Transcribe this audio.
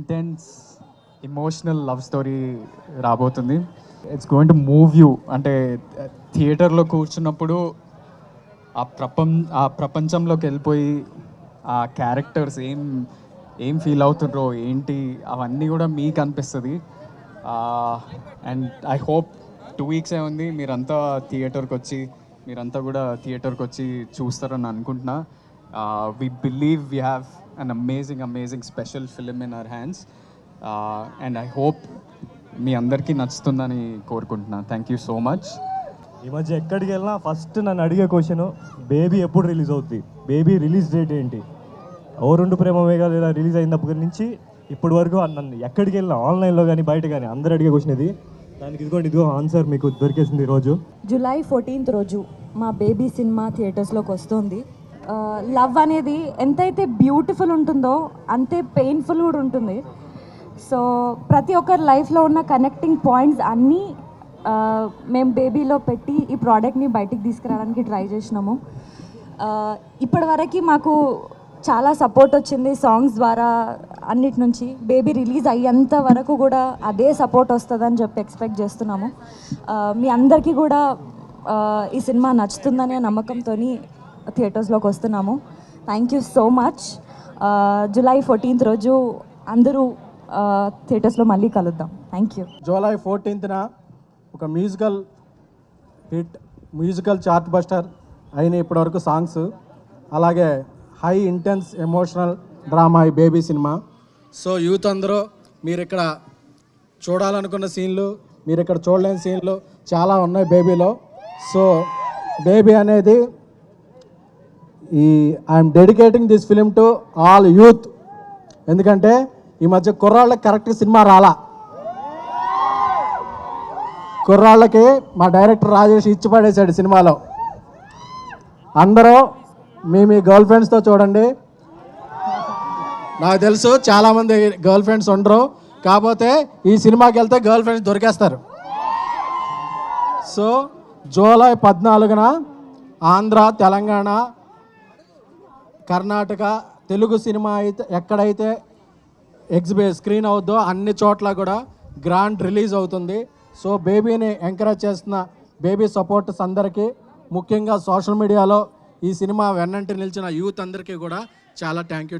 Intense emotional love story రాబోతుంది. It's going to move you. అంటే థియేటర్లో కూర్చున్నప్పుడు ఆ ప్రపంచంలోకి వెళ్ళిపోయి ఆ క్యారెక్టర్స్ ఏం ఫీల్ అవుతుండ్రో ఏంటి అవన్నీ కూడా మీకు అనిపిస్తుంది. అండ్ ఐ హోప్ 2 weeks ఉంది, మీరంతా థియేటర్కి వచ్చి చూస్తారని అనుకుంటున్నా. We believe we have an amazing special film in our hands, and I hope మీ అందరికీ నచ్చుతుందని కోరుకుంటున్నా. Thank you so much. ఈ మధ్య ఎక్కడికి వెళ్ళినా ఫస్ట్ నన్ను అడిగే క్వశ్చన్, బేబీ ఎప్పుడు రిలీజ్ అవుద్ది, బేబీ రిలీజ్ డేట్ ఏంటి? ఓ రెండు ప్రేమ మేఘాలు ఇలా రిలీజ్ అయినప్పటి నుంచి ఇప్పటి వరకు నన్ను ఎక్కడికి వెళ్ళినా ఆన్లైన్లో కానీ బయట కానీ అందరు అడిగే క్వశ్చన్ ఇది. దానికి ఇదిగో ఆన్సర్ మీకు దొరికేసింది ఈరోజు. July 14th రోజు మా బేబీ సినిమా థియేటర్స్లోకి వస్తుంది. లవ్ అనేది ఎంతైతే బ్యూటిఫుల్ ఉంటుందో అంతే పెయిన్ఫుల్ కూడా ఉంటుంది. సో ప్రతి ఒక్కరి లైఫ్లో ఉన్న కనెక్టింగ్ పాయింట్స్ అన్నీ మేము బేబీలో పెట్టి ఈ ప్రోడక్ట్ని బయటికి తీసుకురావడానికి ట్రై చేసినాము. ఇప్పటివరకు మాకు చాలా సపోర్ట్ వచ్చింది సాంగ్స్ ద్వారా, అన్నిటి నుంచి. బేబీ రిలీజ్ అయ్యేంత వరకు కూడా అదే సపోర్ట్ వస్తుందని చెప్పి ఎక్స్పెక్ట్ చేస్తున్నాము. మీ అందరికీ కూడా ఈ సినిమా నచ్చుతుందనే నమ్మకంతో థియేటర్స్లోకి వస్తున్నాము. Thank you so much. July 14th రోజు అందరూ థియేటర్స్లో మళ్ళీ కలుద్దాం. Thank you. July 14th ఒక మ్యూజికల్ చార్ట్ బస్టర్ అయిన ఇప్పటివరకు సాంగ్స్, అలాగే హై ఇంటెన్స్ ఎమోషనల్ డ్రామా ఈ బేబీ సినిమా. సో యూత్ అందరూ మీరు ఇక్కడ చూడాలనుకున్న సీన్లు, మీరు ఇక్కడ చూడలేని సీన్లు చాలా ఉన్నాయి బేబీలో. సో బేబీ అనేది I'm dedicating this film to all youth. ఎందుకంటే ఈ మధ్య కుర్రాళ్ళకి కరెక్ట్ సినిమా రాలా. కుర్రాళ్ళకి మా డైరెక్టర్ రాజేష్ ఇచ్చి పడేశాడు సినిమాలో. అందరూ మీ గర్ల్ ఫ్రెండ్స్తో చూడండి. నాకు తెలుసు చాలామంది గర్ల్ ఫ్రెండ్స్ ఉండరు, కాకపోతే ఈ సినిమాకి వెళ్తే గర్ల్ ఫ్రెండ్స్ దొరికేస్తారు. సో July 14న ఆంధ్ర, తెలంగాణ, కర్ణాటక తెలుగు సినిమా అయితే ఎక్కడైతే స్క్రీన్ అవుద్దో అన్ని చోట్ల కూడా గ్రాండ్ రిలీజ్ అవుతుంది. సో బేబీని ఎంకరేజ్ చేస్తున్న బేబీ సపోర్టర్స్ అందరికీ, ముఖ్యంగా సోషల్ మీడియాలో ఈ సినిమా వెన్నంటి నిలిచిన యూత్ అందరికీ కూడా చాలా థ్యాంక్ యూ.